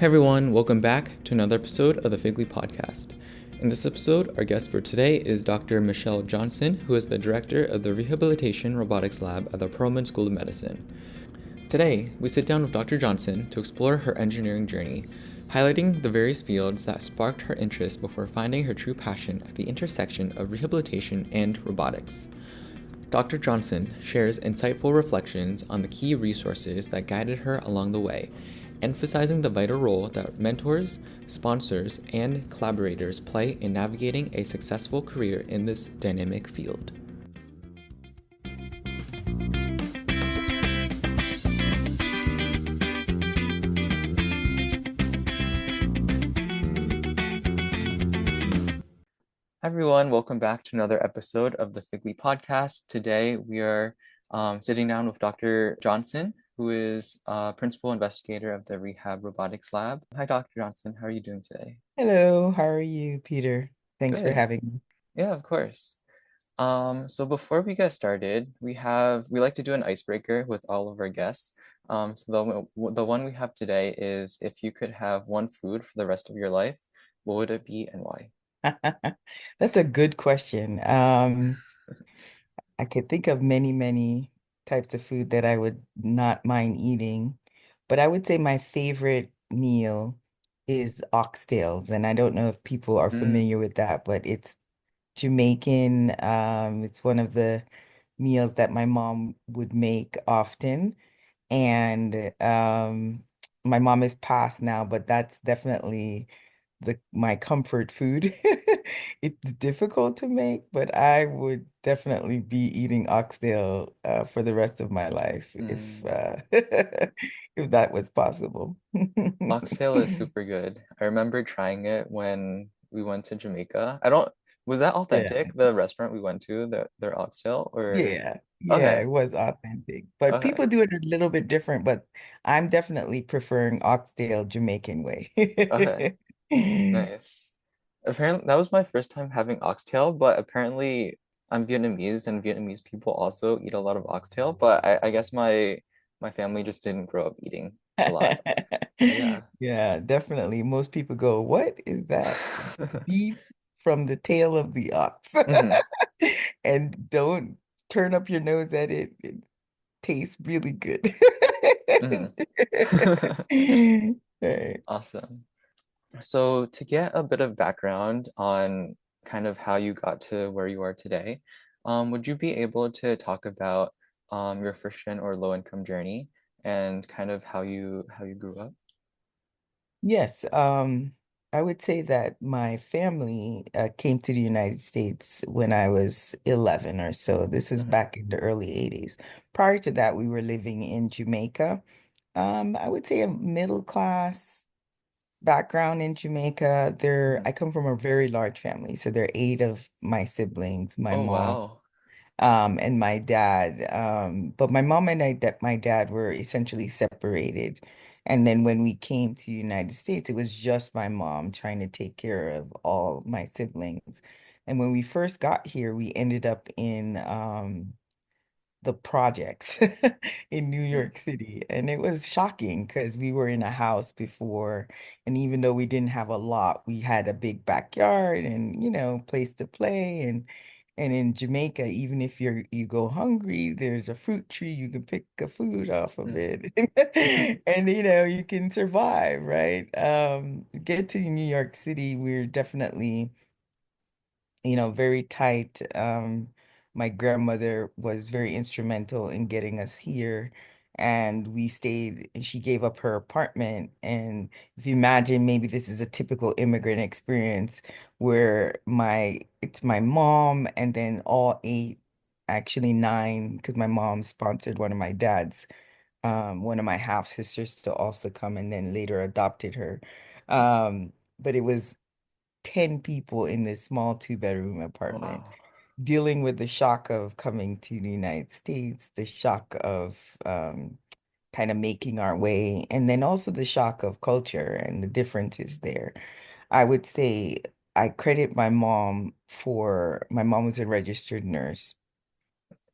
Hey everyone, welcome back to another episode of the Figly Podcast. In this episode, our guest for today is Dr. Michelle Johnson, who is the director of the Rehabilitation Robotics Lab at the Perelman School of Medicine. Today, we sit down with Dr. Johnson to explore her engineering journey, highlighting the various fields that sparked her interest before finding her true passion at the intersection of rehabilitation and robotics. Dr. Johnson shares insightful reflections on the key resources that guided her along the way, emphasizing the vital role that mentors, sponsors, and collaborators play in navigating a successful career in this dynamic field. Hi everyone, welcome back to another episode of the Figly Podcast. Today we are sitting down with Dr. Johnson, who is principal investigator of the Rehab Robotics Lab. Hi, Dr. Johnson. How are you doing today? Hello, how are you, Peter? Thanks for Good. having me. Yeah, of course. So before we get started, we like to do an icebreaker with all of our guests. So the one we have today is if you could have one food for the rest of your life, what would it be and why? That's a good question. I could think of many, many types of food that I would not mind eating, but I would say my favorite meal is oxtails, and I don't know if people are Mm, familiar with that, but it's Jamaican. It's one of the meals that my mom would make often. And my mom is passed now, but that's definitely the my comfort food. It's difficult to make, but I would definitely be eating oxtail for the rest of my life if mm. if that was possible. Oxtail is super good. I remember trying it when we went to Jamaica. I don't, was that Yeah, authentic, the restaurant we went to, their oxtail, or yeah, okay, it was authentic. But okay, people do it a little bit different, but I'm definitely preferring oxtail Jamaican way. okay, nice. Apparently, that was my first time having oxtail, but apparently I'm Vietnamese and Vietnamese people also eat a lot of oxtail, but I guess my family just didn't grow up eating a lot. But yeah. Yeah, definitely. Most people go, "What is that? Beef from the tail of the ox." Hmm. And don't turn up your nose at it. It tastes really good. Hmm. Right. Awesome. So, to get a bit of background on kind of how you got to where you are today, would you be able to talk about your first gen or low income journey and kind of how you grew up? Yes, I would say that my family came to the United States when I was 11 or so. This is Hmm. back in the early 80s. Prior to that, we were living in Jamaica. I would say a middle class background in Jamaica. Hmm. I come from a very large family, so there are eight of my siblings, my Oh, mom, wow. and my dad. But my mom and my dad were essentially separated. And then when we came to the United States, it was just my mom trying to take care of all my siblings. And when we first got here, we ended up in the projects in New Mm, York City. And it was shocking because we were in a house before, and even though we didn't have a lot, we had a big backyard and, place to play. And in Jamaica, even if you go hungry, there's a fruit tree, you can pick a food off of mm, it. And you can survive, right? Get to New York City, we're definitely very tight. My grandmother was very instrumental in getting us here, and we stayed, and she gave up her apartment. And if you imagine, maybe this is a typical immigrant experience where it's my mom and then all eight, actually nine, because my mom sponsored one of my half sisters to also come and then later adopted her. But it was 10 people in this small two-bedroom apartment, wow. dealing with the shock of coming to the United States, the shock of kind of making our way, and then also the shock of culture and the differences there. I would say I credit my mom was a registered nurse,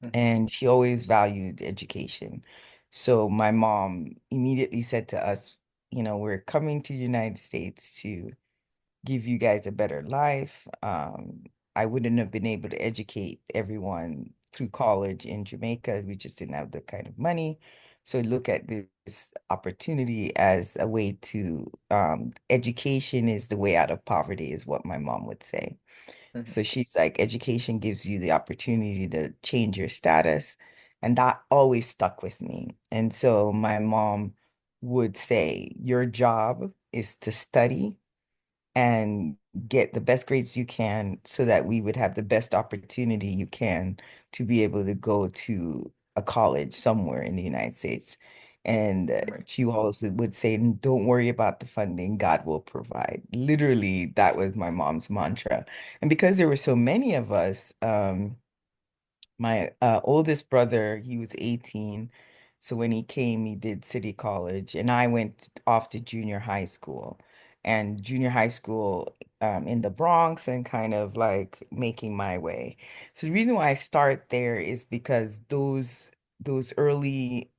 Hmm. and she always valued education. So my mom immediately said to us, we're coming to the United States to give you guys a better life. I wouldn't have been able to educate everyone through college in Jamaica. We just didn't have the kind of money. So look at this opportunity as a way to, education is the way out of poverty, is what my mom would say. Mhm. So she's like, education gives you the opportunity to change your status. And that always stuck with me. And so my mom would say, your job is to study and get the best grades you can so that we would have the best opportunity you can to be able to go to a college somewhere in the United States. And Right. she also would say, don't worry about the funding, God will provide. Literally, that was my mom's mantra. And because there were so many of us, my oldest brother, he was 18. So when he came, he did city college, and I went off to junior high school. And junior high school in the Bronx and kind of like making my way. So the reason why I start there is because those early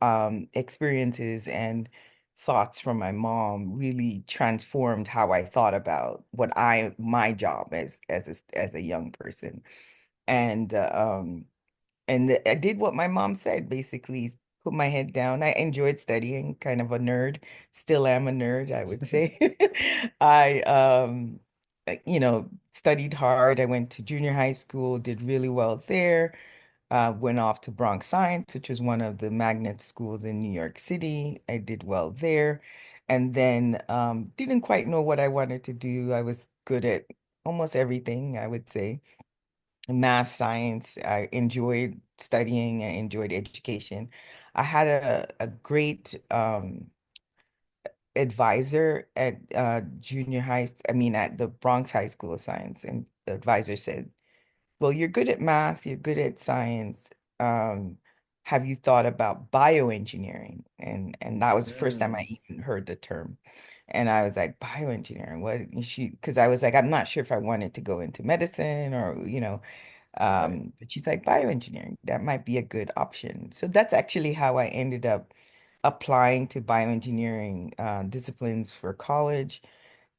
experiences and thoughts from my mom really transformed how I thought about my job as a young person. And I did what my mom said, basically put my head down. I enjoyed studying, kind of a nerd. Still am a nerd, I would say. I studied hard. I went to junior high school, did really well there. Went off to Bronx Science, which was one of the magnet schools in New York City. I did well there. And then didn't quite know what I wanted to do. I was good at almost everything, I would say. Math, science. I enjoyed studying. I enjoyed education. I had a great advisor at at the Bronx High School of Science. And the advisor said, well, you're good at math, you're good at science. Um, have you thought about bioengineering? And that was the first time I Mm. even heard the term. And I was like, bioengineering, what is she? Because I was like, I'm not sure if I wanted to go into medicine or, Right. but she's like, bioengineering, that might be a good option. So that's actually how I ended up applying to bioengineering disciplines for college.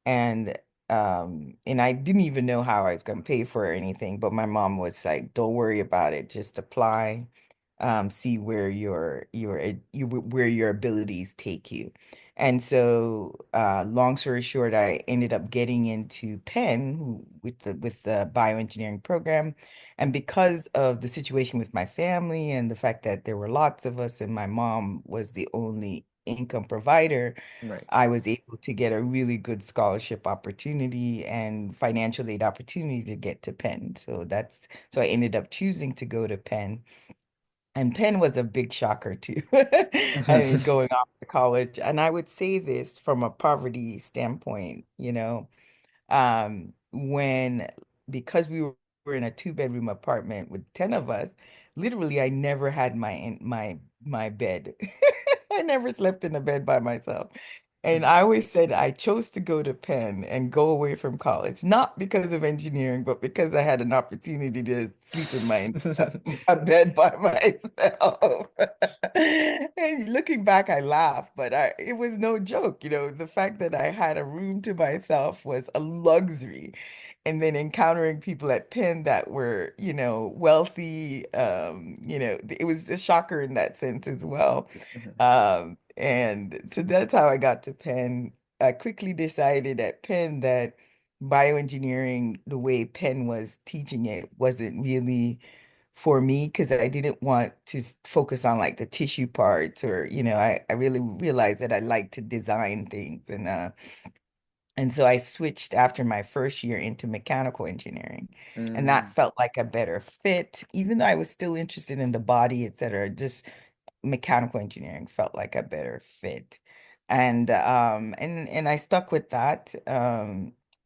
And I didn't even know how I was going to pay for it or anything, but my mom was like, don't worry about it, just apply, see where where your abilities take you. And so long story short, I ended up getting into Penn with the bioengineering program. And because of the situation with my family and the fact that there were lots of us and my mom was the only income provider, Right. I was able to get a really good scholarship opportunity and financial aid opportunity to get to Penn. So I ended up choosing to go to Penn. And Penn was a big shocker too. I mean, going off to college. And I would say this from a poverty standpoint, when because we were in a two-bedroom apartment with 10 of us, literally I never had my bed. I never slept in a bed by myself. And Mhm. I always said I chose to go to Penn and go away from college, not because of engineering, but because I had an opportunity to sleep in my bed by myself. And looking back, I laugh, but it was no joke. The fact that I had a room to myself was a luxury. And then encountering people at Penn that were, wealthy, it was a shocker in that sense as well. Mhm. And so that's how I got to Penn. I quickly decided at Penn that bioengineering, the way Penn was teaching it, wasn't really for me because I didn't want to focus on like the tissue parts or, I really realized that I like to design things. And so I switched after my first year into mechanical engineering. And that Mm. felt like a better fit, even though I was still interested in the body, et cetera. Just mechanical engineering felt like a better fit. And I stuck with that,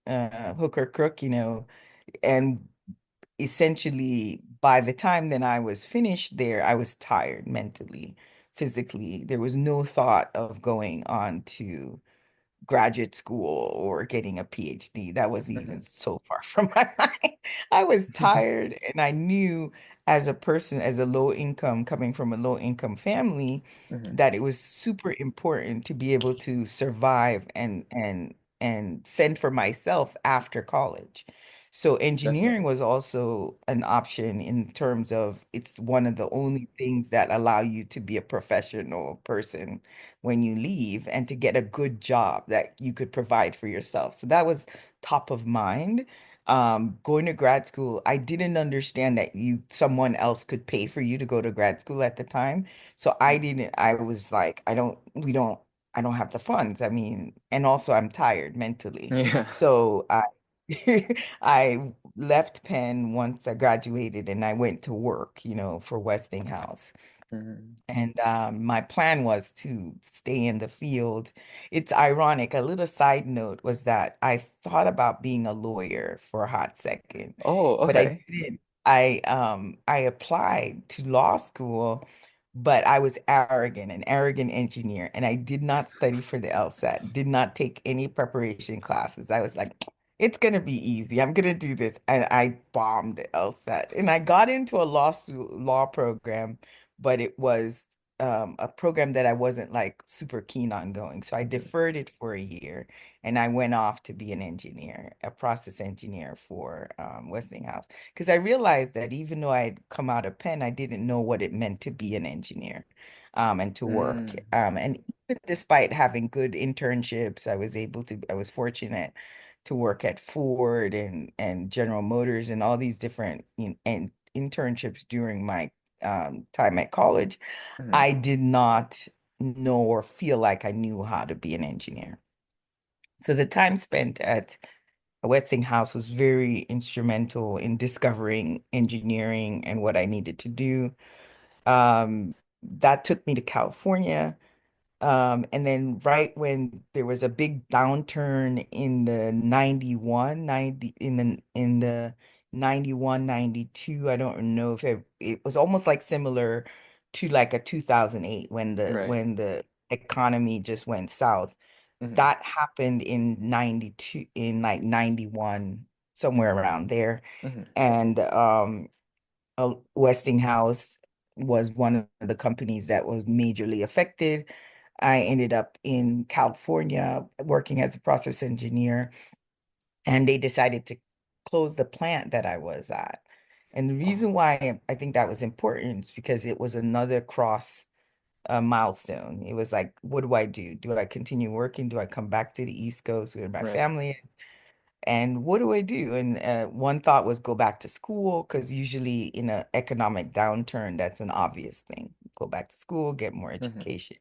hook or crook, and essentially by the time then I was finished there, I was tired mentally, physically. There was no thought of graduate school or getting a PhD. That was even Mhm. so far from my mind. I was tired, and I knew as a person, as a low income, coming from a low income family, Mhm. that it was super important to be able to survive and fend for myself after college. So engineering Definitely. was also an option in terms of it's one of the only things that allow you to be a professional person when you leave and to get a good job that you could provide for yourself. So that was top of mind. Going to grad school, I didn't understand that someone else could pay for you to go to grad school at the time. So Mhm. I was like, I don't have the funds. I mean, and also I'm tired mentally. Yeah. So I left Penn once I graduated and I went to work, for Westinghouse. Mhm. And my plan was to stay in the field. It's ironic. A little side note was that I thought about being a lawyer for a hot second, Oh, but I okay. didn't. I applied to law school, but I was arrogant, an arrogant engineer, and I did not study for the LSAT, did not take any preparation classes. I was like, it's gonna be easy. I'm gonna do this. And I bombed the LSAT. And I got into a law program, but it was a program that I wasn't like super keen on going. So I Mhm. deferred it for a year and I went off to be an engineer, a process engineer for Westinghouse. Because I realized that even though I had come out of Penn, I didn't know what it meant to be an engineer and to work. Mm. And even despite having good internships, I was fortunate to work at Ford and General Motors and all these different and internships during my time at college. Mhm. I did not know or feel like I knew how to be an engineer. So the time spent at Westinghouse was very instrumental in discovering engineering and what I needed to do. That took me to California. And then right when there was a big downturn in the 91, 92, I don't know if it was almost like similar to like a 2008 when the Right. when the economy just went south. Mhm. That happened in 92, in like 91, somewhere around there. Mhm. And Westinghouse was one of the companies that was majorly affected. I ended up in California working as a process engineer, and they decided to close the plant that I was at. And the Oh, reason why I think that was important is because it was another cross milestone. It was like, what do I do? Do I continue working? Do I come back to the East Coast where my right. family is? And what do I do? And one thought was go back to school because usually in an economic downturn, that's an obvious thing. Go back to school, get more Mhm. education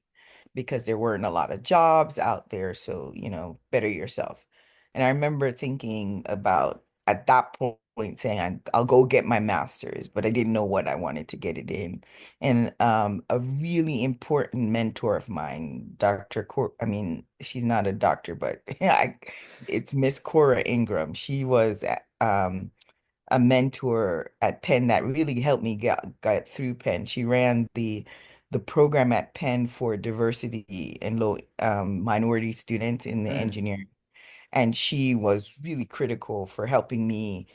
because there weren't a lot of jobs out there. So, better yourself. And I remember thinking about at that point saying I'll go get my master's, but I didn't know what I wanted to get it in. And a really important mentor of mine, I mean, she's not a doctor, but it's Miss Cora Ingram. She was a mentor at Penn that really helped me get through Penn. She ran the program at Penn for diversity and low minority students in the Mhm. engineering. And she was really critical for helping me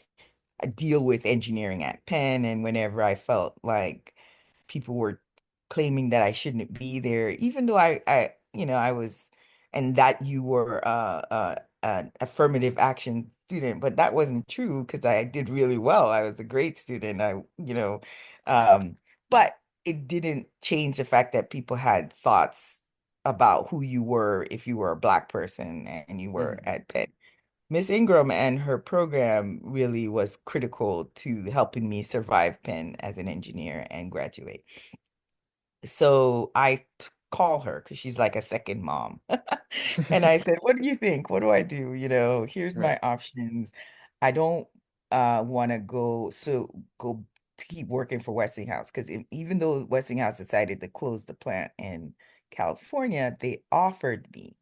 deal with engineering at Penn. And whenever I felt like people were claiming that I shouldn't be there, even though I was, and that you were an affirmative action student, but that wasn't true because I did really well. I was a great student. Um, but it didn't change the fact that people had thoughts about who you were if you were a Black person and you were Mhm. at Penn. Miss Ingram and her program really was critical to helping me survive Penn as an engineer and graduate. So I call her because she's like a second mom. And I said, what do you think? What do I do? Here's Right. my options. I don't want to go to keep working for Westinghouse because even though Westinghouse decided to close the plant in California, they offered me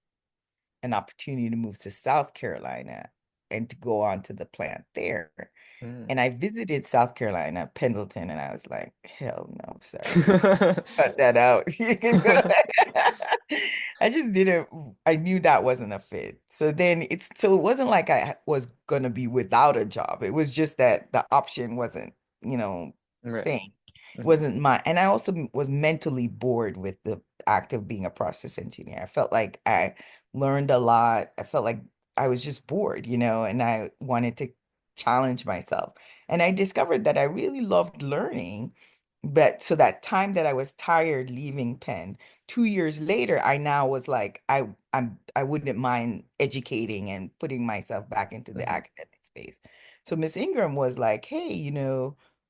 an opportunity to move to South Carolina and to go on to the plant there. Mm. And I visited South Carolina, Pendleton, and I was like, hell no, sorry. Cut that out. I just didn't. I knew that wasn't a fit. So it wasn't like I was gonna be without a job. It was just that the option wasn't, you know, Right. thing. It Mm-hmm. wasn't my, and I also was mentally bored with the act of being a process engineer. I felt like I learned a lot. I felt like I was just bored, and I wanted to challenge myself. And I discovered that I really loved learning. But so that time that I was tired leaving Penn, 2 years later, I now was like, I wouldn't mind educating and putting myself back into the Mm-hmm. academic space. So Miss Ingram was like, hey,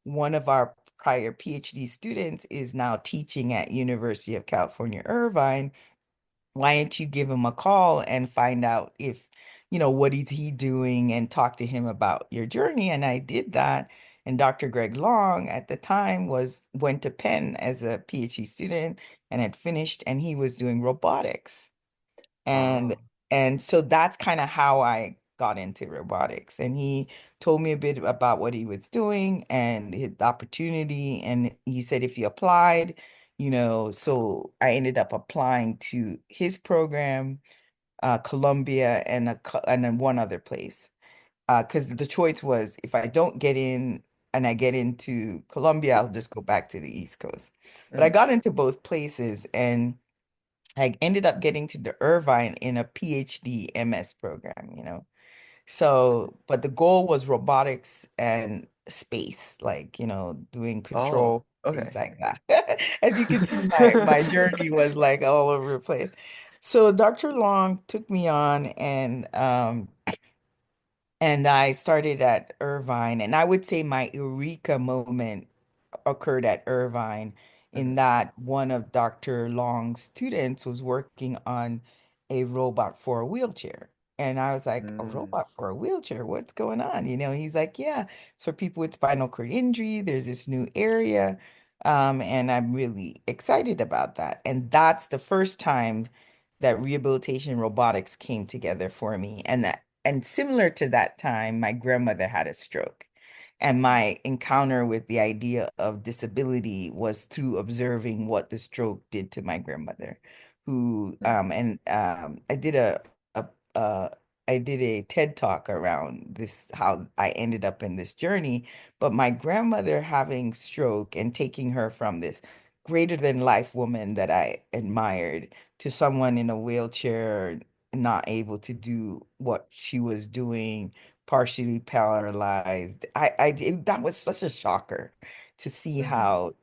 one of our prior PhD students is now teaching at University of California, Irvine. Why don't you give him a call and find out if, what is he doing and talk to him about your journey? And I did that. And Dr. Greg Long at the time went to Penn as a PhD student and had finished, and he was doing robotics. And Oh. and so that's kind of how I got into robotics. And he told me a bit about what he was doing and his opportunity. And he said if he applied, so I ended up applying to his program, Columbia, and then one other place. Because the choice was if I don't get in and I get into Columbia, I'll just go back to the East Coast. But I Mm-hmm. got into both places, and I ended up getting to the Irvine in a PhD MS program. So, but the goal was robotics and space, like, doing Oh, control, things okay. like that. As you can see, my journey was like all over the place. So Dr. Long took me on, and I started at Irvine, and I would say my eureka moment occurred at Irvine, in Mm-hmm. that one of Dr. Long's students was working on a robot for a wheelchair. And I was like, a Mm. robot for a wheelchair? What's going on? He's like, yeah, it's for people with spinal cord injury. There's this new area. And I'm really excited about that. And that's the first time that rehabilitation robotics came together for me. And similar to that time, my grandmother had a stroke. And my encounter with the idea of disability was through observing what the stroke did to my grandmother, who Mm. and a uh I did a TED talk around this, how I ended up in this journey. But my grandmother having stroke and taking her from this greater than life woman that I admired to someone in a wheelchair, not able to do what she was doing, partially paralyzed. That was such a shocker to see Mm-hmm. how,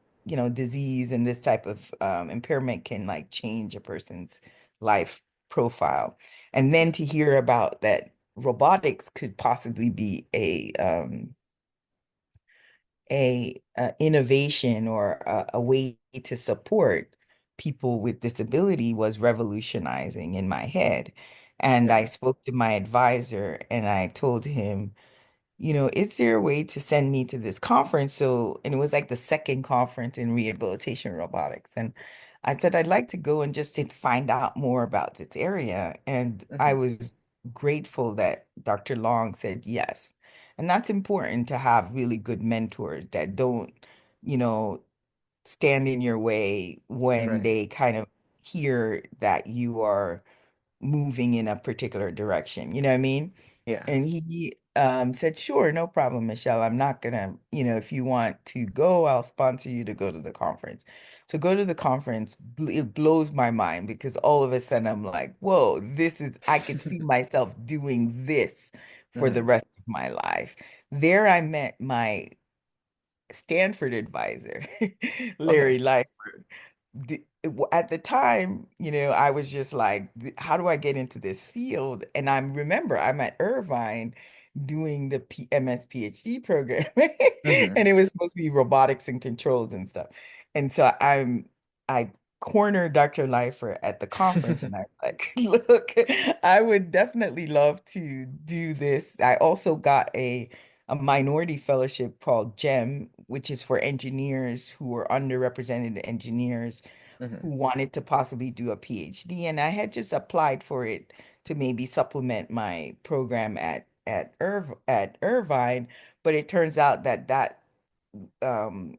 disease and this type of impairment can like change a person's life profile. And then to hear about that robotics could possibly be a innovation or a way to support people with disability was revolutionizing in my head. And I Yeah. spoke to my advisor and I told him, is there a way to send me to this conference? And it was like the second conference in rehabilitation robotics. And I said, I'd like to go and just to find out more about this area. And I Mm-hmm. was grateful that Dr. Long said yes. And that's important, to have really good mentors that don't, you know, stand in your way when Right. they kind of hear that you are moving in a particular direction. You know what I mean? Yeah. And he said, sure, no problem, Michelle. I'm not gonna, if you want to go, I'll sponsor you to go to the conference. So go to the conference, it blows my mind because all of a sudden I'm like, whoa, I could see myself doing this for the Mm-hmm. rest of my life. There I met my Stanford advisor, Okay. Larry Lightford. At the time, I was just like, how do I get into this field? And remember, I'm at Irvine doing the MS PhD program, Mm-hmm. and it was supposed to be robotics and controls and stuff. And so I cornered Dr. Leifer at the conference, and I was like, look, I would definitely love to do this. I also got a minority fellowship called GEM, which is for engineers who are underrepresented engineers Mm-hmm. who wanted to possibly do a PhD. And I had just applied for it to maybe supplement my program at Irvine, but it turns out that um,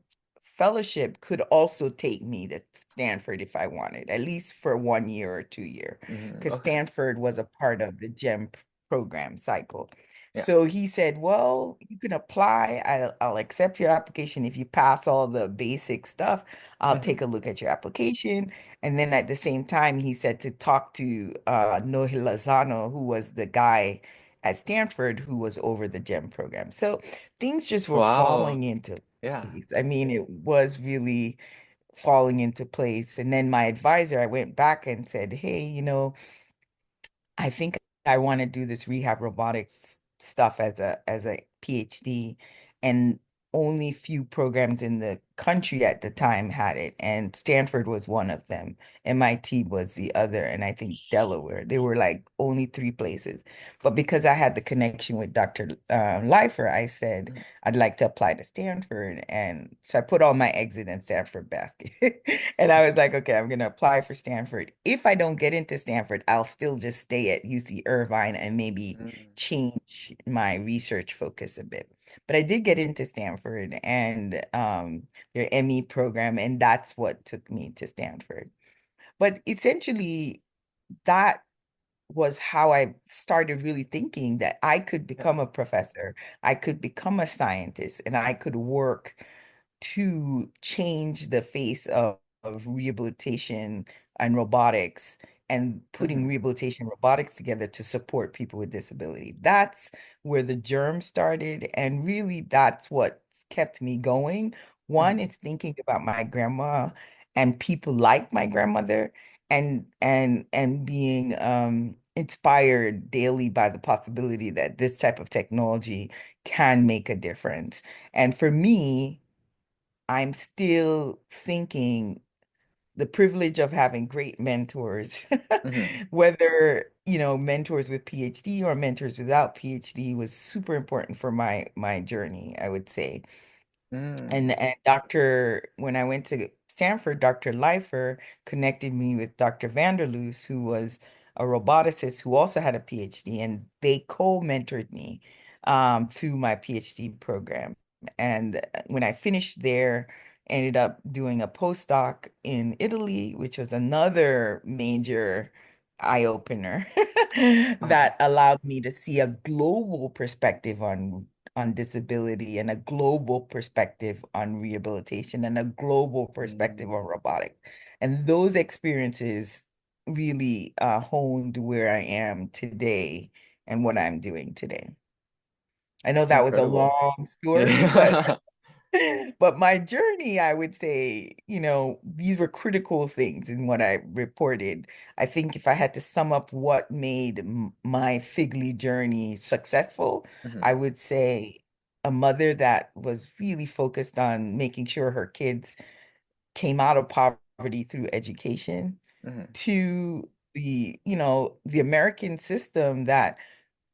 fellowship could also take me to Stanford if I wanted, at least for 1 year or 2 year, because Okay. Stanford was a part of the GEM program cycle. Yeah. So he said, well, you can apply. I'll accept your application. If you pass all the basic stuff, I'll Hmm. take a look at your application. And then at the same time, he said to talk to Nohe Lozano, who was the guy at Stanford who was over the GEM program. So things just were Wow. falling into Yeah. place. I mean, it was really falling into place. And then my advisor, I went back and said, hey, I think I want to do this rehab robotics stuff as a PhD, and only few programs in the country at the time had it, and Stanford was one of them. MIT was the other, and I think Delaware. They were like only three places. But because I had the connection with Dr. Leifer, I said Mhm. I'd like to apply to Stanford, and so I put all my eggs in Stanford basket. And I was like, okay, I'm gonna apply for Stanford. If I don't get into Stanford, I'll still just stay at UC Irvine and maybe Mm. change my research focus a bit. But I did get into Stanford and their ME program, and that's what took me to Stanford. But essentially, that was how I started really thinking that I could Yeah. become a professor, I could become a scientist, and I could work to change the face of rehabilitation and robotics and putting Hmm. rehabilitation and robotics together to support people with disability. That's where the germ started, and really that's what's kept me going. One, Hmm. it's thinking about my grandma and people like my grandmother and being inspired daily by the possibility that this type of technology can make a difference. And for me, I'm still thinking the privilege of having great mentors, Hmm. whether, mentors with PhD or mentors without PhD was super important for my journey, I would say. Mm. And when I went to Stanford, Dr. Leifer connected me with Dr. Vanderloos, who was a roboticist who also had a PhD, and they co-mentored me through my PhD program. And when I finished there, ended up doing a postdoc in Italy, which was another major eye opener Uh-huh. that allowed me to see a global perspective on disability and a global perspective on rehabilitation and a global perspective Mm. on robotics. And those experiences really honed where I am today and what I'm doing today. I know That's that was a incredible. long story, but Yeah. but my journey, I would say, these were critical things in what I reported. I think if I had to sum up what made my Figley journey successful, Hmm. I would say a mother that was really focused on making sure her kids came out of poverty through education, Hmm. to the American system that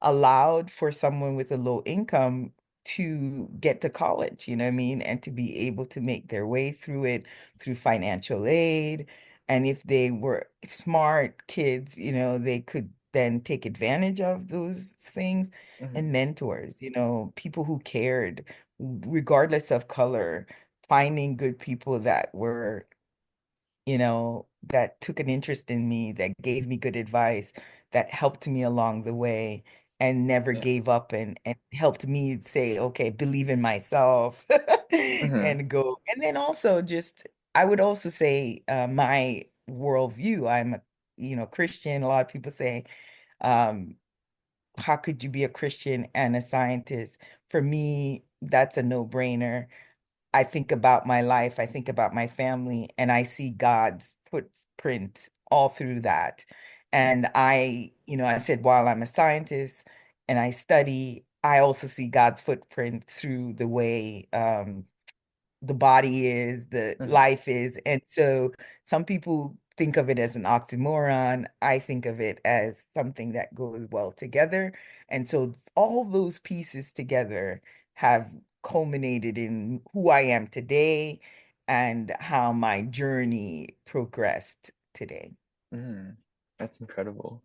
allowed for someone with a low income to get to college, you know what I mean? And to be able to make their way through it through financial aid. And if they were smart kids, they could then take advantage of those things. Hmm. And mentors, people who cared, regardless of color, finding good people that were that took an interest in me, that gave me good advice, that helped me along the way and never Yeah. gave up and helped me say, okay, believe in myself Hmm. and go. And then also just, I would also say my worldview, I'm a, Christian. A lot of people say, um, how could you be a Christian and a scientist? For me, that's a no-brainer. I think about my life, I think about my family, and I see God's footprint all through that. And I said, while I'm a scientist and I study, I also see God's footprint through the way the body is, the Hmm. life is. And so some people think of it as an oxymoron. I think of it as something that goes well together. And so all those pieces together have culminated in who I am today and how my journey progressed today. Mm. That's incredible.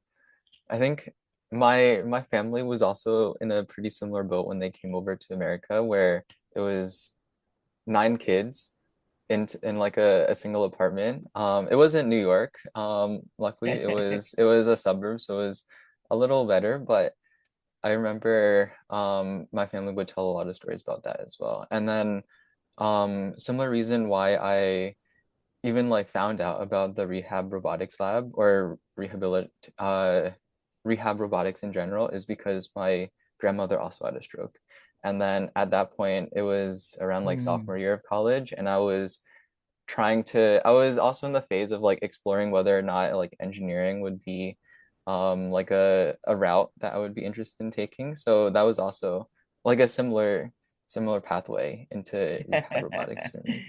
I think my family was also in a pretty similar boat when they came over to America, where it was 9 kids, in like a single apartment. It wasn't New York. Luckily it was a suburb, so it was a little better, but I remember my family would tell a lot of stories about that as well. And then similar reason why I even like found out about the rehab robotics lab or rehab robotics in general is because my grandmother also had a stroke. And then at that point, it was around like sophomore Mm, year of college, and I was also in the phase of like exploring whether or not like engineering would be like a route that I would be interested in taking. So that was also like a similar pathway into rehab robotics for me.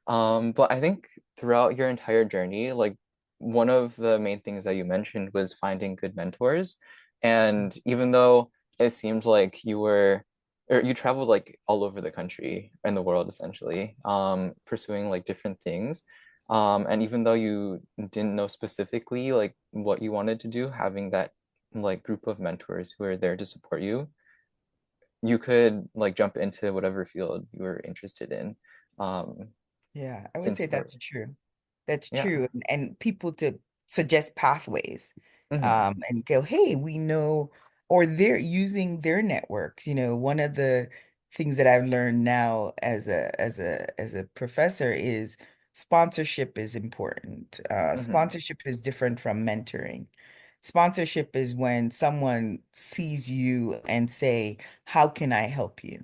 But I think throughout your entire journey, like one of the main things that you mentioned was finding good mentors. And even though it seemed like you traveled like all over the country and the world essentially, pursuing like different things. And even though you didn't know specifically like what you wanted to do, having that like group of mentors who are there to support you, you could like jump into whatever field you were interested in. Um, yeah, I would since say there, that's true. That's yeah. true. And people to suggest pathways, Hmm. and go, hey, we know, or they're using their networks. One of the things that I've learned now as a professor is sponsorship is important. Hmm. Sponsorship is different from mentoring. Sponsorship is when someone sees you and say, how can I help you?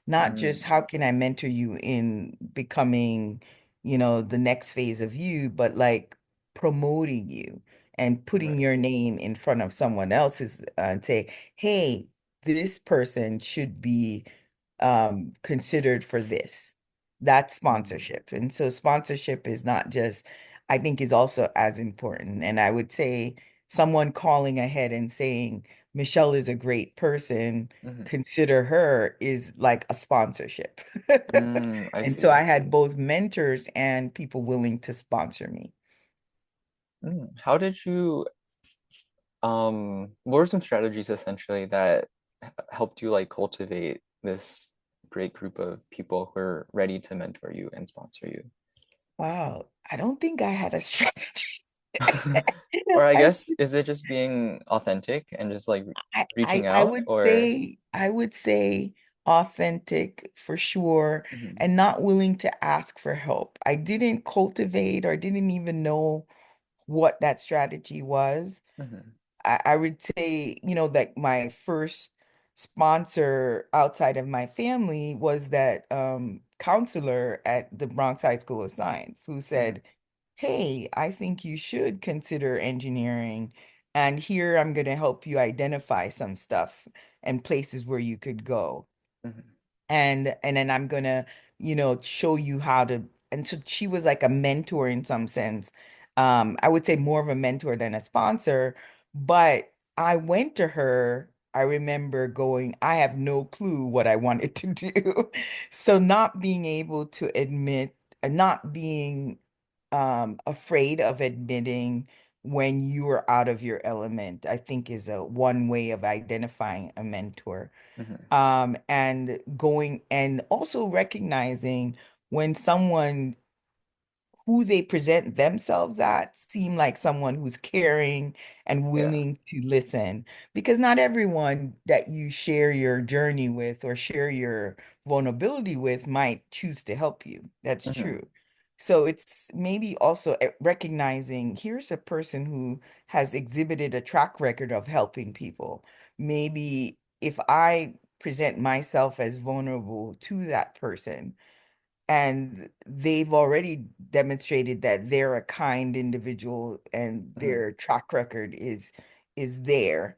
Not just Mm, how can I mentor you in becoming, the next phase of you, but like promoting you and putting right. your name in front of someone else's, and say, hey, this person should be considered for this. That's Mm, sponsorship. And so sponsorship is not just, I think is also as important. And I would say someone calling ahead and saying, Michelle is a great person, hmm. consider her is like a sponsorship. I And so see. I had both mentors and people willing to sponsor me. How did you what were some strategies essentially that helped you like cultivate this great group of people who are ready to mentor you and sponsor you? Wow, I don't think I had a strategy. Or I I guess is it just being authentic and just like I reaching I I out would or say I would say authentic for sure, Mhm, and not willing to ask for help. I didn't cultivate or didn't even know what that strategy was. mhm, I would say, that my first sponsor outside of my family was that counselor at the Bronx High School of Science who mhm, said, hey, I think you should consider engineering. And here I'm going to help you identify some stuff and places where you could go, mhm, and then I'm gonna, show you how to. And so she was like a mentor in some sense. I would say more of a mentor than a sponsor, but I went to her. I remember going, I have no clue what I wanted to do. So not being able to admit, not being afraid of admitting when you are out of your element, I think is a one way of identifying a mentor, mhm. and going and also recognizing when someone who they present themselves at seem like someone who's caring and Yeah. willing to listen. Because not everyone that you share your journey with or share your vulnerability with might choose to help you. That's Mhm, true. So it's maybe also recognizing here's a person who has exhibited a track record of helping people. Maybe if I present myself as vulnerable to that person, and they've already demonstrated that they're a kind individual and mhm, their track record is there,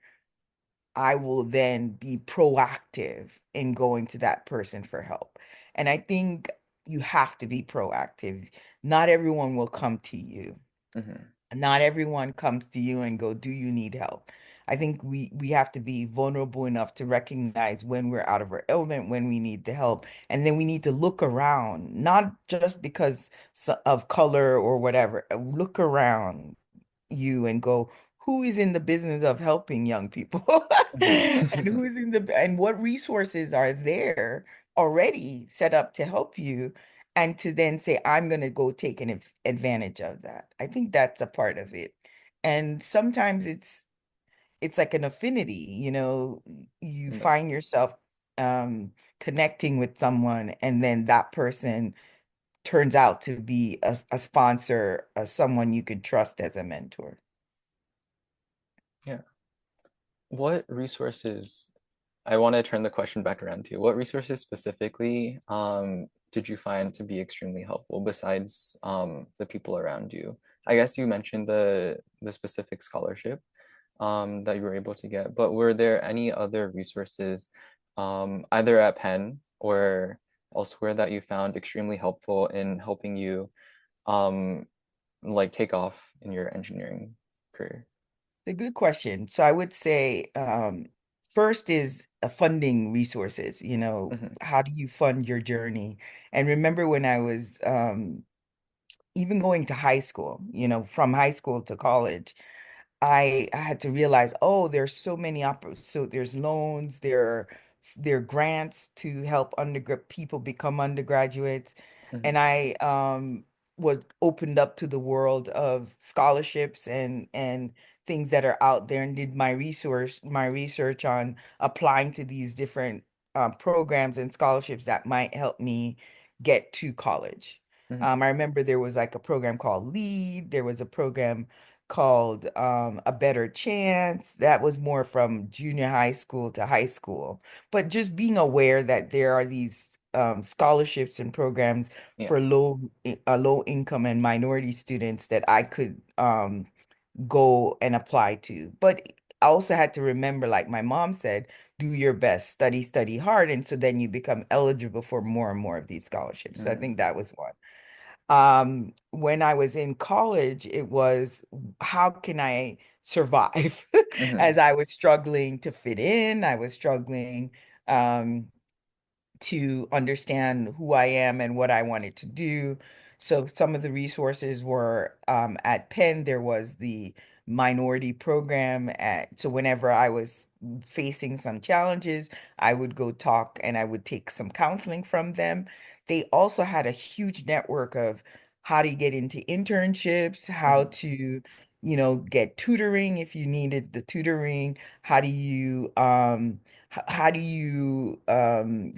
I will then be proactive in going to that person for help. And I think you have to be proactive. Not everyone will come to you. mhm, Not everyone comes to you and go, "Do you need help?" I think we have to be vulnerable enough to recognize when we're out of our element, when we need the help, and then we need to look around, not just because of color or whatever. Look around you and go, who is in the business of helping young people? And mhm. who is in the and what resources are there already set up to help you? and to then say, I'm going to go take an advantage of that. I think that's a part of it. And sometimes it's like an affinity, you Yeah. find yourself connecting with someone, and then that person turns out to be a sponsor, someone you could trust as a mentor. Yeah. What resources, I want to turn the question back around to what resources specifically did you find to be extremely helpful besides the people around you? I guess you mentioned the specific scholarship that you were able to get, but were there any other resources either at Penn or elsewhere that you found extremely helpful in helping you um, like take off in your engineering career? A good question. So I would say first is funding resources. Hmm. How do you fund your journey? And remember when I was even going to high school, from high school to college, I had to realize, oh, there's so many so there's loans, there are grants to help undergrad people become undergraduates. Hmm. And I was opened up to the world of scholarships and things that are out there, and did my research on applying to these different programs and scholarships that might help me get to college. Hmm. I remember there was like a program called LEAD. There was a program called A Better Chance. That was more from junior high school to high school. But just being aware that there are these scholarships and programs Yeah. for low income and minority students that I could go and apply to. But I also had to remember, like my mom said, do your best, study, study hard. And so then you become eligible for more and more of these scholarships. So I Mm-hmm. think that was one. When I was in college, it was how can I survive Mm-hmm. as I was struggling to fit in. I was struggling um, to understand who I am and what I wanted to do. So some of the resources were at Penn, there was the minority program so whenever I was facing some challenges, I would go talk and I would take some counseling from them. They also had a huge network of how to get into internships, how Mm-hmm. to, get tutoring if you needed the tutoring, how do you how do you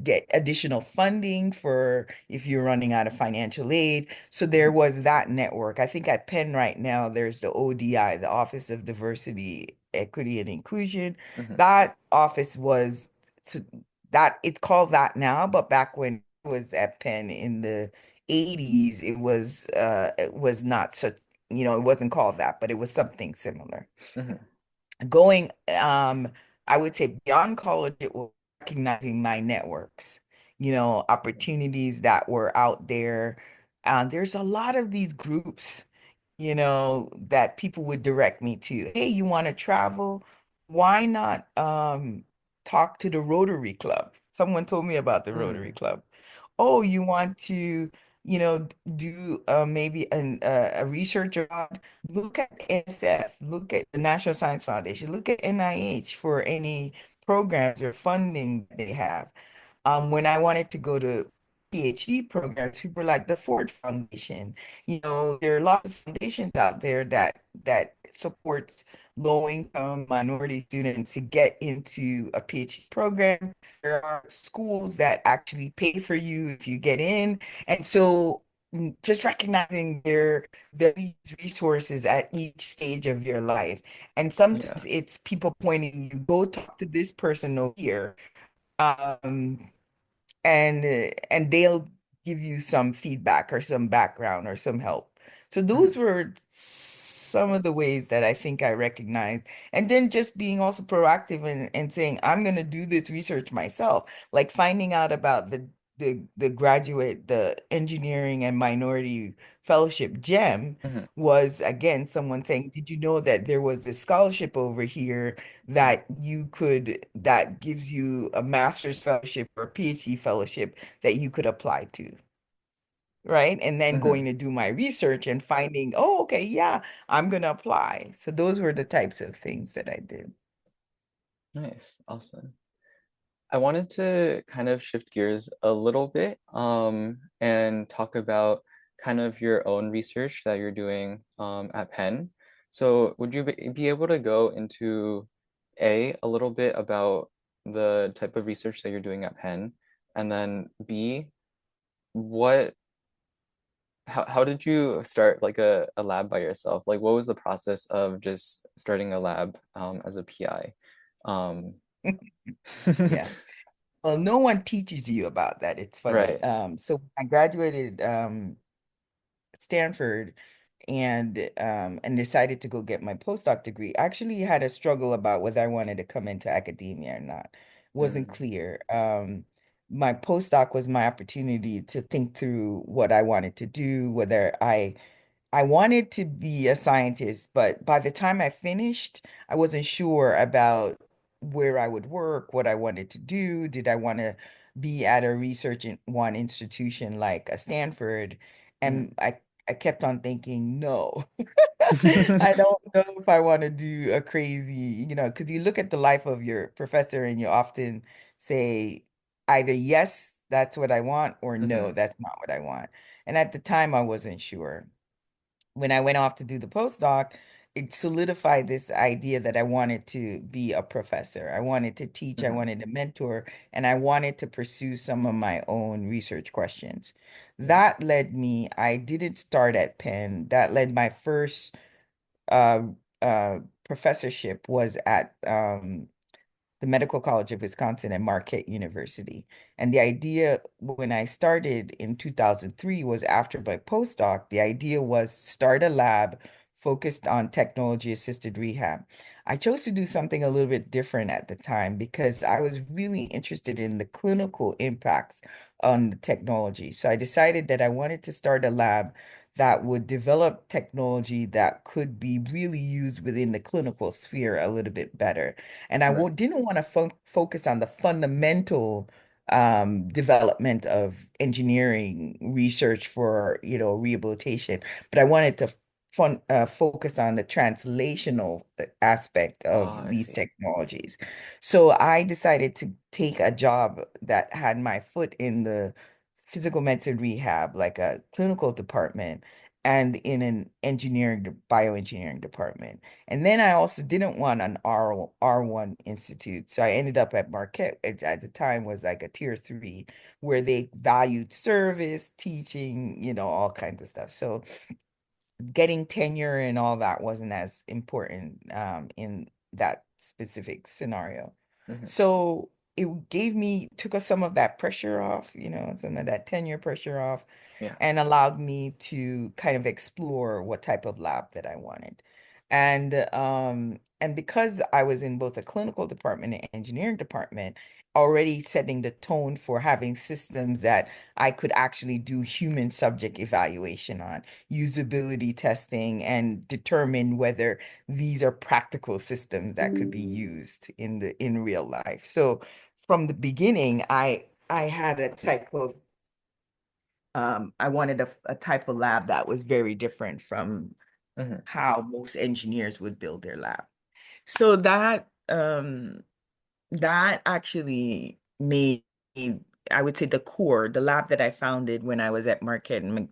get additional funding for if you're running out of financial aid? So there was that network. I think at Penn right now, there's the ODI, the Office of Diversity, Equity, and Inclusion. Mm-hmm. That office was so that it's called that now, but back when I was at Penn in the 80s, it was not such, it wasn't called that, but it was something similar. Mm-hmm. Going I would say beyond college, it was recognizing my networks, opportunities that were out there. There's a lot of these groups, that people would direct me to. Hey, you want to travel? Why not talk to the Rotary Club? Someone told me about the Rotary Mm-hmm. Club. Oh, you want to, do maybe a research on, look at NSF, look at the National Science Foundation, look at NIH for any programs or funding they have. When I wanted to go to PhD programs, people were like the Ford Foundation. There are lots of foundations out there that supports low-income minority students to get into a PhD program. There are schools that actually pay for you if you get in. And so just recognizing there are these resources at each stage of your life. And Yeah. sometimes it's people pointing you, go talk to this person over here. Um, and they'll give you some feedback or some background or some help. So Mm-hmm. those were some of the ways that I think I recognized. And then just being also proactive and saying, I'm going to do this research myself, like finding out about the engineering and minority fellowship GEM Mm-hmm. was again someone saying, did you know that there was a scholarship over here that gives you a master's fellowship or a PhD fellowship that you could apply to, right? And then Mm-hmm. going to do my research and finding, oh, okay, yeah, I'm going to apply. So those were the types of things that I did. Nice. Awesome. I wanted to kind of shift gears a little bit, and talk about kind of your own research that you're doing at Penn. So would you be able to go into a little bit about the type of research that you're doing at Penn, and then B, what how did you start like a lab by yourself? Like what was the process of just starting a lab as a PI? Um, Yeah. Well, no one teaches you about that. It's funny. right. So I graduated Stanford and decided to go get my postdoc degree. I actually had a struggle about whether I wanted to come into academia or not. Wasn't Mm, clear. My postdoc was my opportunity to think through what I wanted to do, whether I wanted to be a scientist, but by the time I finished, I wasn't sure about where I would work, what I wanted to do. Did I want to be at a research in one institution like a Stanford? mm. And I kept on thinking, no, I don't know if I want to do a crazy, because you look at the life of your professor and you often say either yes, that's what I want, or no, Mhm, that's not what I want. And at the time, I wasn't sure. When I went off to do the postdoc, it solidified this idea that I wanted to be a professor. I wanted to teach, I mhm, wanted to mentor, and I wanted to pursue some of my own research questions. mm, I didn't start at Penn. That led my first uh, professorship was at the Medical College of Wisconsin and Marquette University. And the idea when I started in 2003 was after my postdoc, the idea was start a lab focused on technology assisted rehab. I chose to do something a little bit different at the time because I was really interested in the clinical impacts on the technology. So I decided that I wanted to start a lab that would develop technology that could be really used within the clinical sphere a little bit better. And I right. didn't want to focus on the fundamental development of engineering research for, rehabilitation, but I wanted to focus on the translational aspect Oh, of I these see. technologies. So I decided to take a job that had my foot in the physical medicine rehab, like a clinical department, and in an bioengineering department. And then I also didn't want an R1 institute. So I ended up at Marquette, which at the time was like a tier three, where they valued service, teaching, all kinds of stuff. So getting tenure and all that wasn't as important in that specific scenario. Mhm, So took us some of that pressure off, some of that tenure pressure off, yeah. and allowed me to kind of explore what type of lab that I wanted. And because I was in both a clinical department and engineering department, already setting the tone for having systems that I could actually do human subject evaluation on, usability testing, and determine whether these are practical systems that could be used in real life. So from the beginning, I had a type of I wanted a type of lab that was very different from Mhm, how most engineers would build their lab. So that actually made, I would say, the lab that I founded when I was at Marquette and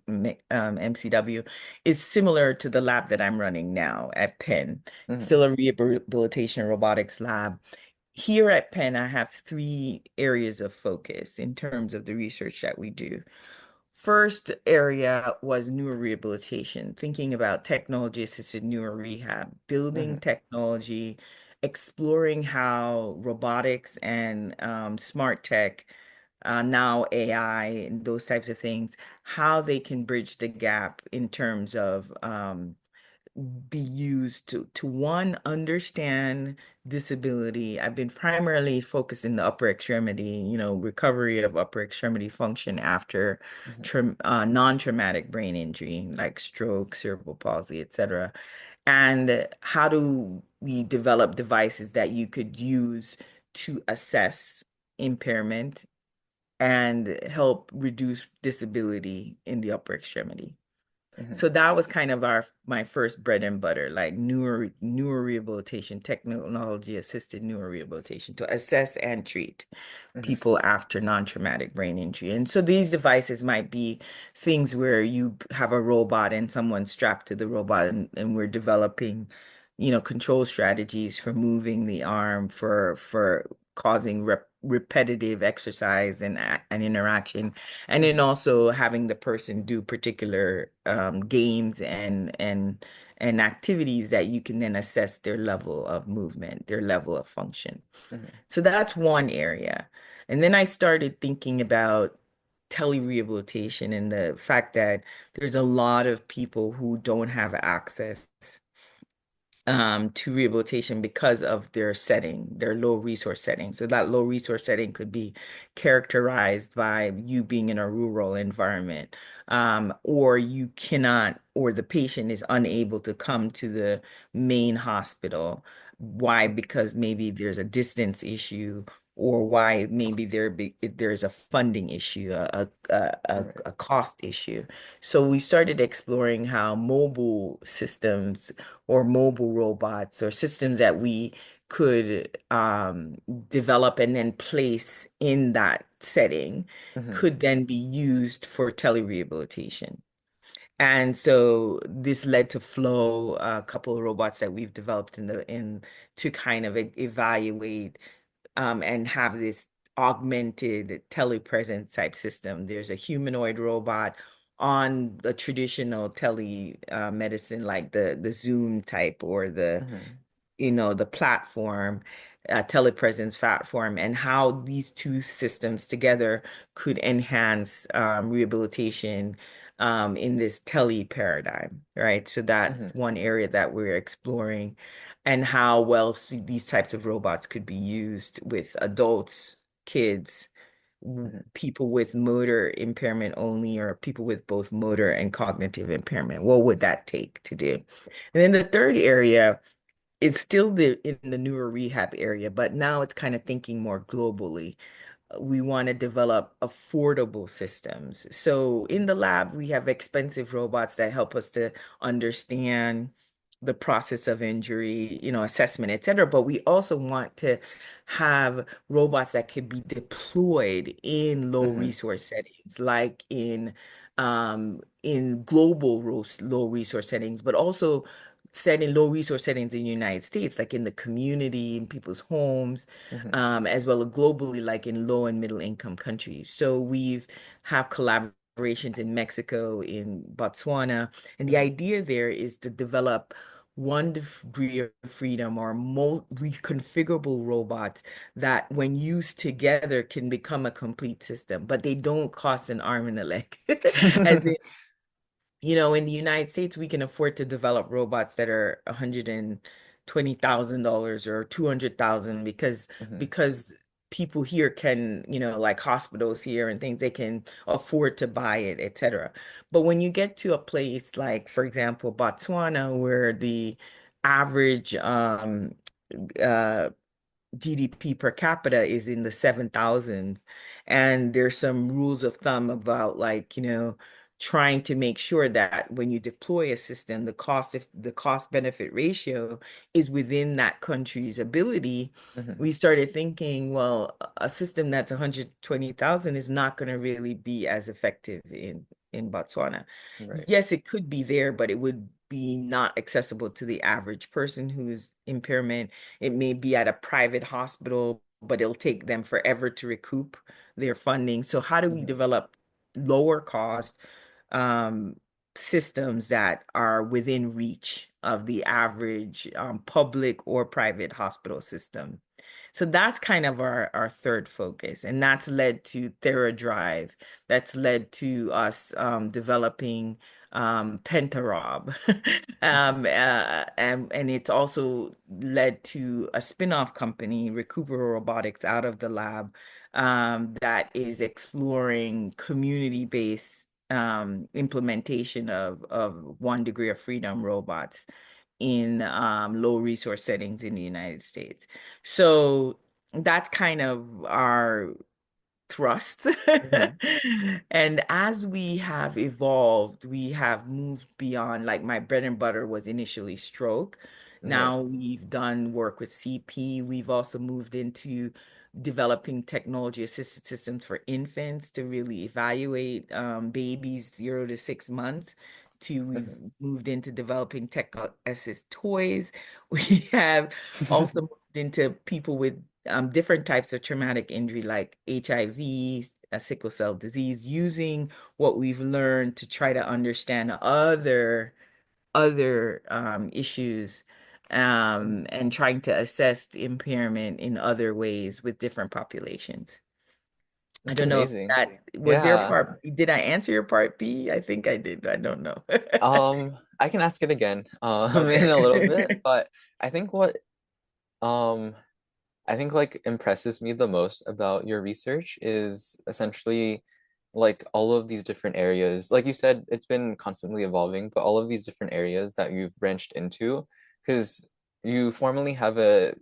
MCW is similar to the lab that I'm running now at Penn. mhm, Still a rehabilitation robotics lab. Here at Penn, I have three areas of focus in terms of the research that we do. First area was neurorehabilitation, thinking about technology-assisted neuro rehab, building mhm, technology, exploring how robotics and smart tech, now AI and those types of things, how they can bridge the gap in terms of be used to one, understand disability. I've been primarily focused in the upper extremity, recovery of upper extremity function after mhm, non-traumatic brain injury like stroke, cerebral palsy, etc. And how do we develop devices that you could use to assess impairment and help reduce disability in the upper extremity? Hmm. So that was kind of our my first bread and butter, like neuro rehabilitation, technology assisted neuro rehabilitation to assess and treat Hmm. people after non-traumatic brain injury. And so these devices might be things where you have a robot and someone's strapped to the robot, and we're developing, control strategies for moving the arm, for causing repetitive exercise and interaction, and then Hmm. also having the person do particular games and activities that you can then assess their level of movement, their level of function. Hmm. So that's one area. And then I started thinking about telerehabilitation and the fact that there's a lot of people who don't have access to rehabilitation because of their setting, their low resource setting. So that low resource setting could be characterized by you being in a rural environment, or you cannot, or the patient is unable to come to the main hospital. Why? Because maybe there's a distance issue, or why maybe there's a funding issue, Right. a cost issue. So we started exploring how mobile systems or mobile robots or systems that we could develop and then place in that setting Hmm. could then be used for telerehabilitation. And so this led to Flow, a couple of robots that we've developed in to kind of evaluate and have this augmented telepresence type system. There's a humanoid robot on the traditional tele medicine, like the Zoom type or Hmm. the platform, telepresence platform, and how these two systems together could enhance rehabilitation in this tele paradigm, right? So that's Hmm. one area that we're exploring, and how well these types of robots could be used with adults, kids, Hmm. people with motor impairment only, or people with both motor and cognitive impairment. What would that take to do? And then the third area, it's still in the newer rehab area, but now it's kind of thinking more globally. We want to develop affordable systems. So in the lab, we have expensive robots that help us to understand the process of injury, assessment, et cetera. But we also want to have robots that could be deployed in low Hmm. resource settings, like in global low resource settings, but also set in low resource settings in the United States, like in the community, in people's homes, Hmm. as well as globally, like in low and middle income countries. So we've have collaborations in Mexico, in Botswana, and the Hmm. idea there is to develop one degree of freedom or reconfigurable robots that, when used together, can become a complete system, but they don't cost an arm and a leg. As in the United States, we can afford to develop robots that are $120,000 or 200,000 Hmm. because people here can, like hospitals here and things, they can afford to buy it, etc. But when you get to a place like, for example, Botswana, where the average uh GDP per capita is in the 7,000s. And there's some rules of thumb about, like, trying to make sure that when you deploy a system, the cost benefit ratio is within that country's ability. Hmm. We started thinking, well, a system that's 120,000 is not going to really be as effective in Botswana. Right. Yes, it could be there, but it would be not accessible to the average person who's impairment. It may be at a private hospital, but it'll take them forever to recoup their funding. So how do we Hmm. develop lower cost um, systems that are within reach of the average public or private hospital system? So that's kind of our third focus. And that's led to TheraDrive. That's led to us developing Pentarob. And it's also led to a spin-off company, Recupero Robotics, out of the lab, that is exploring community-based implementation of one degree of freedom robots in low resource settings in the United States. So that's kind of our thrust. Hmm. And as we have evolved, we have moved beyond, like my bread and butter was initially stroke. Right. Now we've done work with CP. We've also moved into developing technology assisted systems for infants to really evaluate babies 0 to 6 months. To we've Hmm. moved into developing tech assist toys. We have also moved into people with different types of traumatic injury like HIV, sickle cell disease, using what we've learned to try to understand other issues and trying to assess the impairment in other ways with different populations. I That's don't know if amazing. that was your Yeah. part. Did I answer your part B? I think I did. I don't know. I can ask it again in a little bit, Okay. but I think what um I think like impresses me the most about your research is essentially like all of these different areas. Like you said, it's been constantly evolving, but all of these different areas that you've branched into, because you formerly have a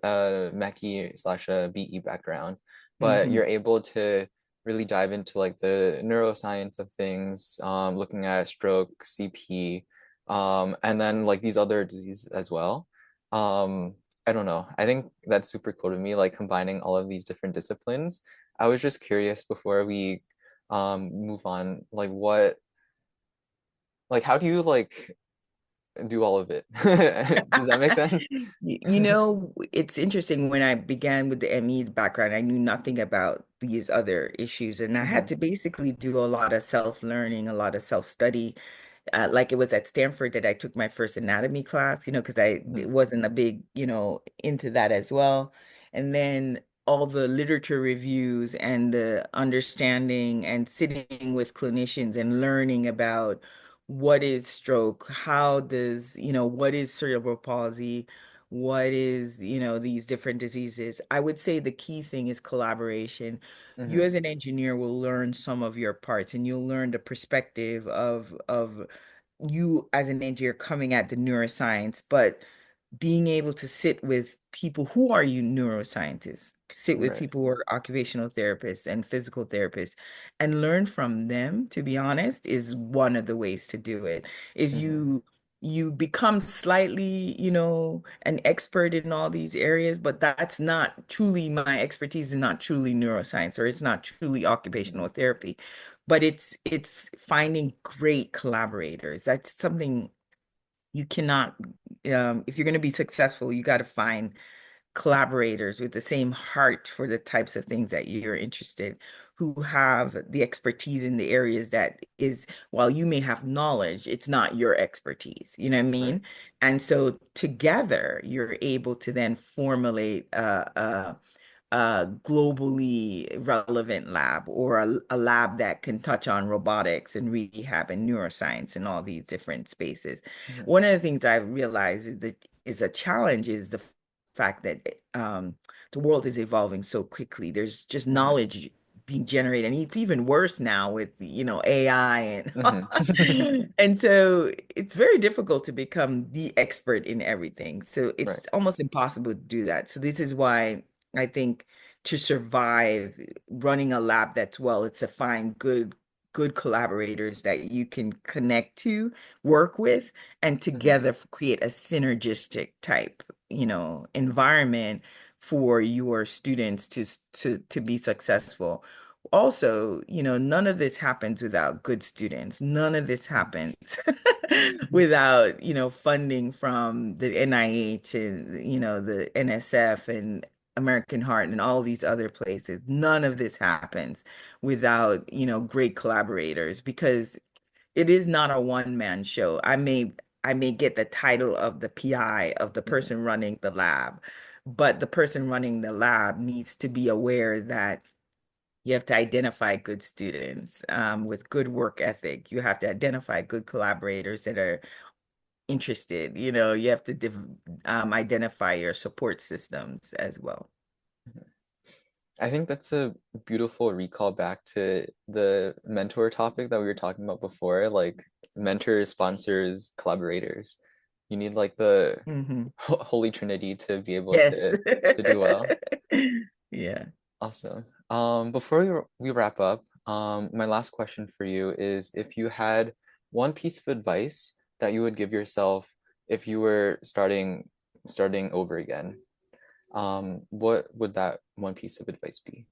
Mechie slash a BE background, but Hmm. you're able to really dive into like the neuroscience of things, looking at stroke, CP, and then like these other diseases as well. Um, I don't know. I think that's super cool to me, like combining all of these different disciplines. I was just curious before we move on, like how do you like do all of it? Does that make sense? It's interesting. When I began with the ME background, I knew nothing about these other issues, and I had Hmm. to basically do a lot of self-learning, a lot of self-study. Like it was at Stanford that I took my first anatomy class, because I Hmm. wasn't a big, into that as well. And then all the literature reviews and the understanding and sitting with clinicians and learning about what is stroke, how does, what is cerebral palsy, what is, these different diseases. I would say the key thing is collaboration. You Hmm. as an engineer will learn some of your parts and you'll learn the perspective of you as an engineer coming at the neuroscience, but being able to sit with people who are you neuroscientists, sit with Right. people who are occupational therapists and physical therapists and learn from them, to be honest, is one of the ways to do it. Is Hmm. you become slightly, an expert in all these areas, but that's not truly my expertise, is not truly neuroscience or it's not truly Hmm. occupational therapy. But it's finding great collaborators. That's something you cannot, if you're going to be successful, you got to find collaborators with the same heart for the types of things that you're interested, who have the expertise in the areas that is, while you may have knowledge, it's not your expertise. You know what I Right. mean? And so together, you're able to then formulate a globally relevant lab or a lab that can touch on robotics and rehab and neuroscience and all these different spaces. Hmm. One of the things I've realized is that is a challenge is the fact that the world is evolving so quickly. There's just Hmm. knowledge being generated, and it's even worse now with AI Hmm. and so it's very difficult to become the expert in everything. So Right. it's almost impossible to do that. So this is why I think to survive running a lab that's well, it's to find good collaborators that you can connect to, work with, and Hmm. together create a synergistic type, environment for your students to be successful. Also, none of this happens without good students. None of this happens without, funding from the NIH and, the NSF and American Heart and all these other places. None of this happens without, great collaborators because it is not a one-man show. I may get the title of the PI of the Hmm. person running the lab, but the person running the lab needs to be aware that you have to identify good students with good work ethic. You have to identify good collaborators that are interested. You have to identify your support systems as well. I think that's a beautiful recall back to the mentor topic that we were talking about before, like mentors, sponsors, collaborators. You need like the Hmm. Holy Trinity to be able Yes. to do well. Yeah. Awesome. Before we wrap up, my last question for you is if you had one piece of advice that you would give yourself if you were starting over again, what would that one piece of advice be?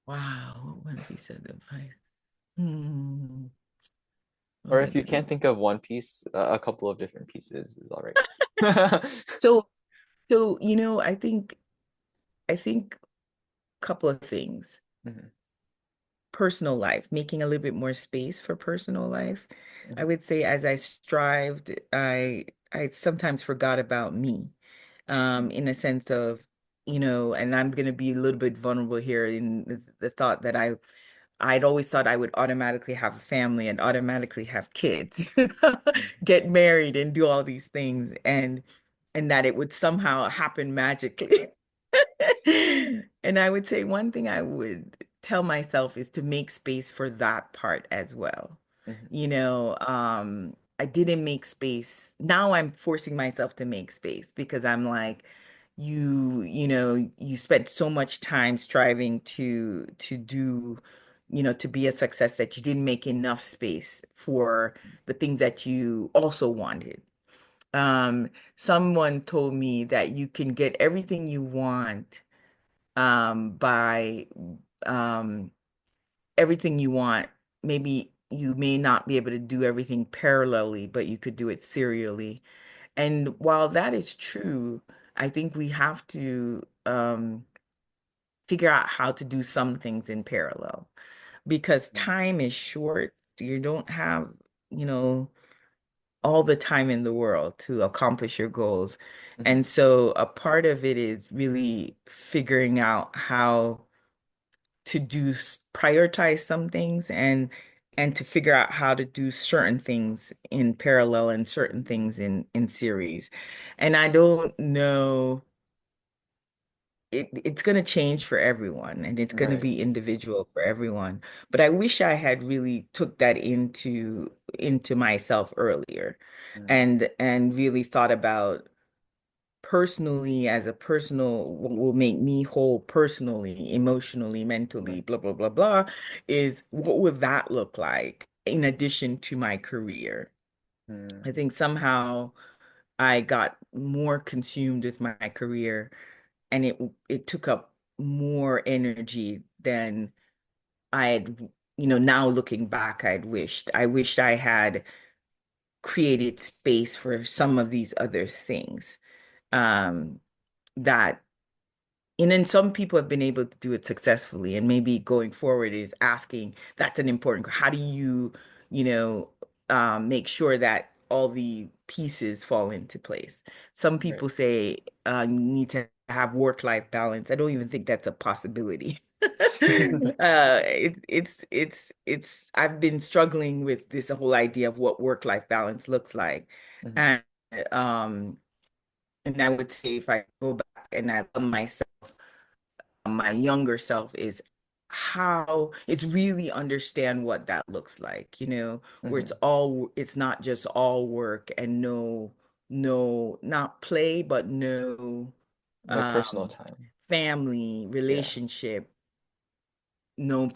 Wow, one piece of advice. Hmm, Or what if you would can't it think of one piece, a couple of different pieces is all right. So, I think a couple of things. Mhm, Personal life, making a little bit more space for personal life. I mhm, would say as I strived, I sometimes forgot about me, mhm, in a sense of, and I'm going to be a little bit vulnerable here in the thought that I'd always thought I would automatically have a family and automatically have kids, get married and do all these things, and that it would somehow happen magically. And I would say one thing I would tell myself is to make space for that part as well. mhm, I didn't make space. Now I'm forcing myself to make space because I'm like, you spent so much time striving to be a success that you didn't make enough space for the things that you also wanted. Someone told me that you can get everything you want by um, everything you want. Maybe you may not be able to do everything parallelly, but you could do it serially. And while that is true, I think we have to figure out how to do some things in parallel because mhm, time is short. You don't have, you know, all the time in the world to accomplish your goals. mhm, And so a part of it is really figuring out how to prioritize some things and to figure out how to do certain things in parallel and certain things in series. And I don't know, it's going to change for everyone and it's going to right. be individual for everyone. But I wish I had really took that into myself earlier Mm, and really thought about personally as a personal what will make me whole personally, emotionally, mentally, right. blah, blah, blah, blah, is what would that look like in addition to my career? Mm, I think somehow I got more consumed with my career and it took up more energy than I had, now looking back, I wished I had created space for some of these other things. Um, that And then some people have been able to do it successfully, and maybe going forward is asking, that's an important, how do you know, make sure that all the pieces fall into place? Some right. people say you need to have work-life balance. I don't even think that's a possibility. I've been struggling with this whole idea of what work-life balance looks like. Mhm, And um, and I would say if I go back and I love myself, my younger self is how it's really understand what that looks like, where mhm. it's not just all work and no, not play, but no Like personal um time. family, Yeah. relationship, no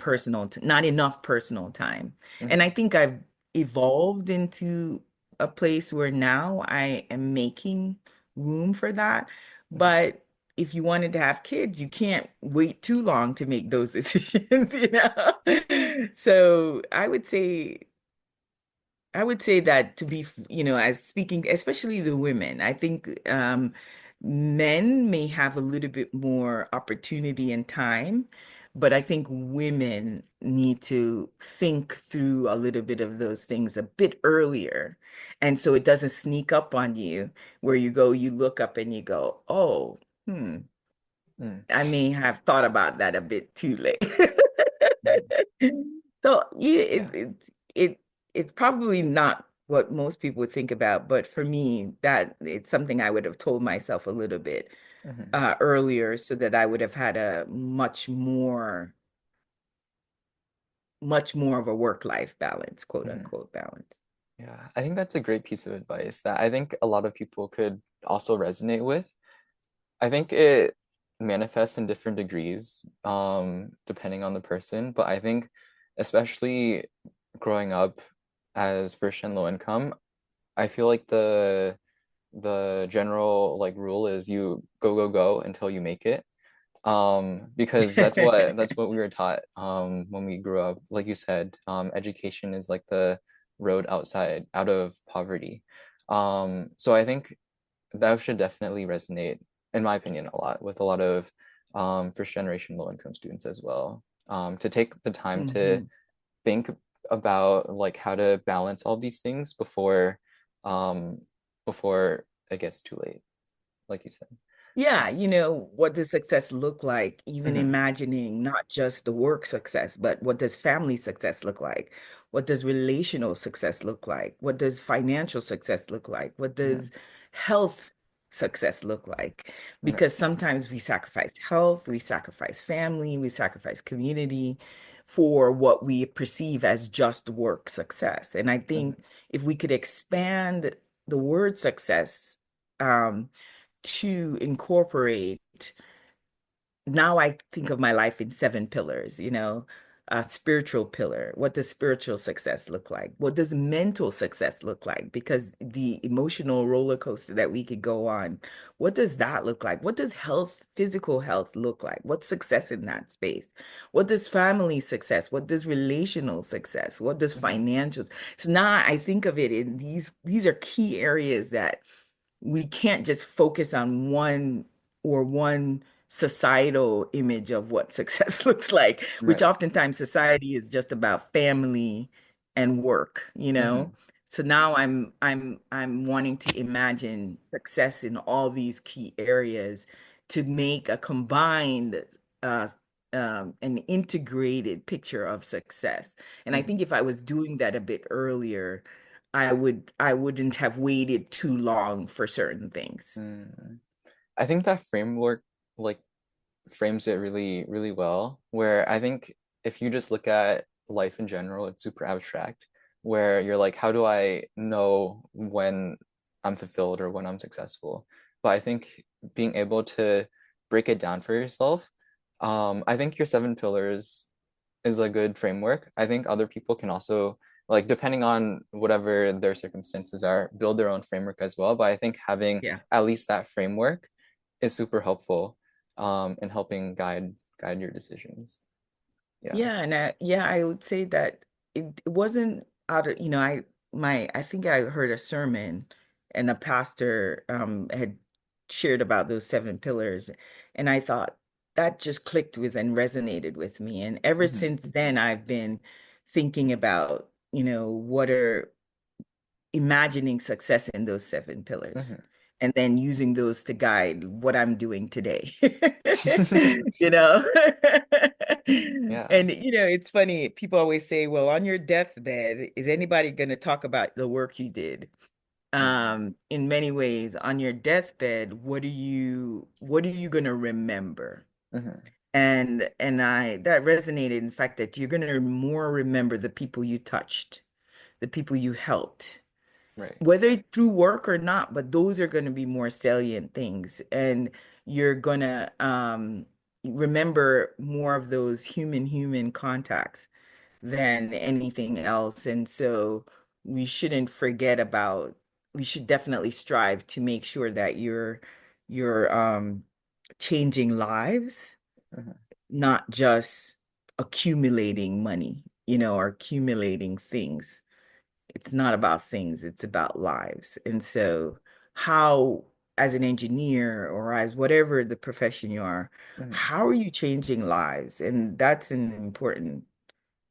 Yeah. not enough personal time. And Mhm, I think I've evolved into a place where now I am making room for that. mhm. But if you wanted to have kids, you can't wait too long to make those decisions, So I would say that to be, as speaking, especially the women, I think men may have a little bit more opportunity and time, but I think women need to think through a little bit of those things a bit earlier. And so it doesn't sneak up on you where you look up and you go, oh, Mm, I may have thought about that a bit too late. mhm. So yeah, Yeah. it's probably not what most people would think about, but for me, that it's something I would have told myself a little bit Mhm, earlier so that I would have had a much more of a work-life balance, quote mhm. unquote balance. Yeah, I think that's a great piece of advice that I think a lot of people could also resonate with. I think it manifests in different degrees, depending on the person. But I think, especially growing up as first and low income, I feel like the general like rule is you go go go until you make it. Because that's what we were taught when we grew up. Like you said, education is like the road outside out of poverty. So I think that should definitely resonate, in my opinion, a lot with a lot of first generation low income students as well. To take the time to Hmm. think about like how to balance all these things um before it gets too late, like you said. Yeah, what does success look like? Even Hmm. imagining not just the work success, but what does family success look like? What does relational success look like? What does financial success look like? What Hmm. does health success look like? Right. Because sometimes we sacrifice health, we sacrifice family, we sacrifice community for what we perceive as just work success. And I Hmm. think if we could expand the word success, um, to incorporate now I think of my life in seven pillars, a spiritual pillar. What does spiritual success look like? What does mental success look like? Because the emotional roller coaster that we could go on, what does that look like? What does health, physical health look like? What's success in that space? What does family success? What does relational success? What does Hmm. financial? So now I think of it in these are key areas that we can't just focus on one societal image of what success looks like, which Right. oftentimes society is just about family and work, you know? Hmm. So now I'm wanting to imagine success in all these key areas to make a combined uh an integrated picture of success. And I Hmm. think if I was doing that a bit earlier, I wouldn't have waited too long for certain things. Mm. I think that framework like frames it really, really well. Where I think if you just look at life in general, it's super abstract, where you're like, how do I know when I'm fulfilled or when I'm successful? But I think being able to break it down for yourself, I think your seven pillars is a good framework. I think other people can also, like, depending on whatever their circumstances are, build their own framework as well. But I think having Yeah. at least that framework is super helpful in helping guide your decisions. Yeah. Yeah, and I would say that it wasn't out of, I think I heard a sermon and a pastor had shared about those seven pillars, and I thought that just clicked with and resonated with me. And ever Hmm. since then I've been thinking about, what are imagining success in those seven pillars Hmm. and then using those to guide what I'm doing today. You know? Yeah. And it's funny, people always say, well, on your deathbed, is anybody going to talk about the work you did? Mm. In many ways, on your deathbed, what are you going to remember? Hmm. And I that resonated in the fact that you're going to more remember the people you touched, the people you helped, Right. whether through work or not, but those are going to be more salient things. And you're going to remember more of those human contacts than anything else. And so we shouldn't forget about, we should definitely strive to make sure that you're changing lives, Hmm. not just accumulating money, or accumulating things. It's not about things, it's about lives. And so, how, as an engineer or as whatever the profession you are, Hmm. how are you changing lives? And that's an important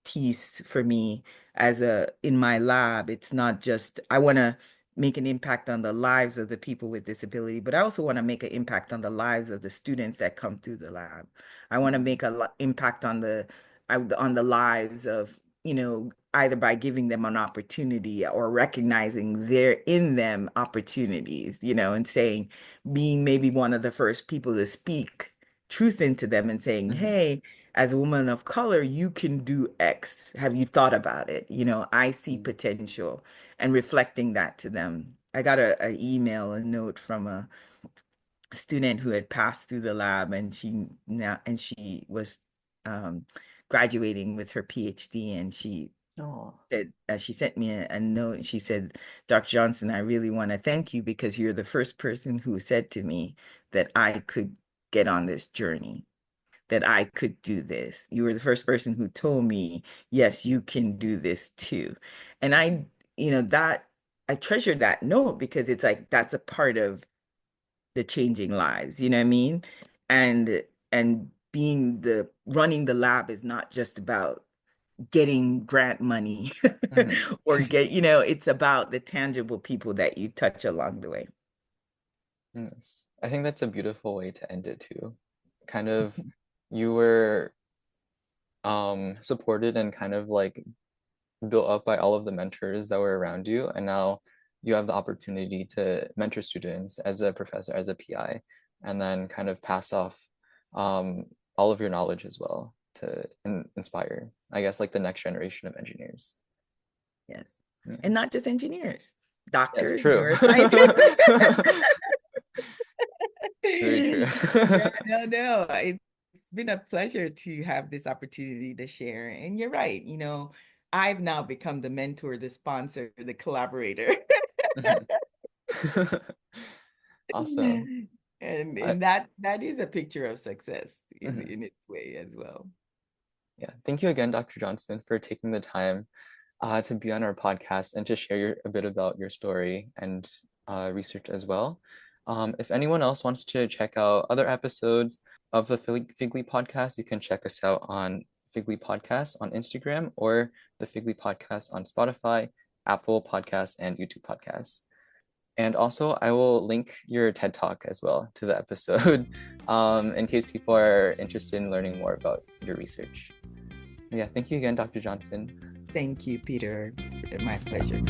piece for me as a in my lab. It's not just I want to make an impact on the lives of the people with disability, but I also want to make an impact on the lives of the students that come through the lab. I want to make a impact on the lives of, either by giving them an opportunity or recognizing there in them opportunities, and saying, being maybe one of the first people to speak truth into them and saying, Hmm. hey, as a woman of color, you can do X. Have you thought about it? I see Hmm. potential and reflecting that to them. I got a email, a note from student who had passed through the lab, and she was um, graduating with her PhD, and Oh. she sent me a note, and she said, "Dr. Johnson, I really want to thank you because you're the first person who said to me that I could get on this journey, that I could do this. You were the first person who told me, yes, you can do this too." And that I treasure that note because it's like that's a part of the changing lives, you know what I mean? And being the running the lab is not just about getting grant money Mhm. or it's about the tangible people that you touch along the way. Yes. I think that's a beautiful way to end it too. Kind of you were supported and kind of like built up by all of the mentors that were around you, and now you have the opportunity to mentor students as a professor, as a PI, and then kind of pass off all of your knowledge as well to inspire, I guess, like the next generation of engineers. Yes. Yeah. And not just engineers, Yes, doctors, true. neuroscientists. Very true. Yeah, no. It's been a pleasure to have this opportunity to share. And you're right, I've now become the mentor, the sponsor, the collaborator. Mhm. Awesome. And I, and that is a picture of success mhm. in its way as well. Yeah. Thank you again, Dr. Johnson, for taking the time to be on our podcast and to share a bit about your story and research as well. If anyone else wants to check out other episodes of the Figly podcast, you can check us out on Figly Podcast on Instagram or the Figly Podcast on Spotify, Apple Podcasts, and YouTube Podcasts. And also, I will link your TED Talk as well to the episode in case people are interested in learning more about your research. Yeah, thank you again, Dr. Johnson. Thank you, Peter. My pleasure.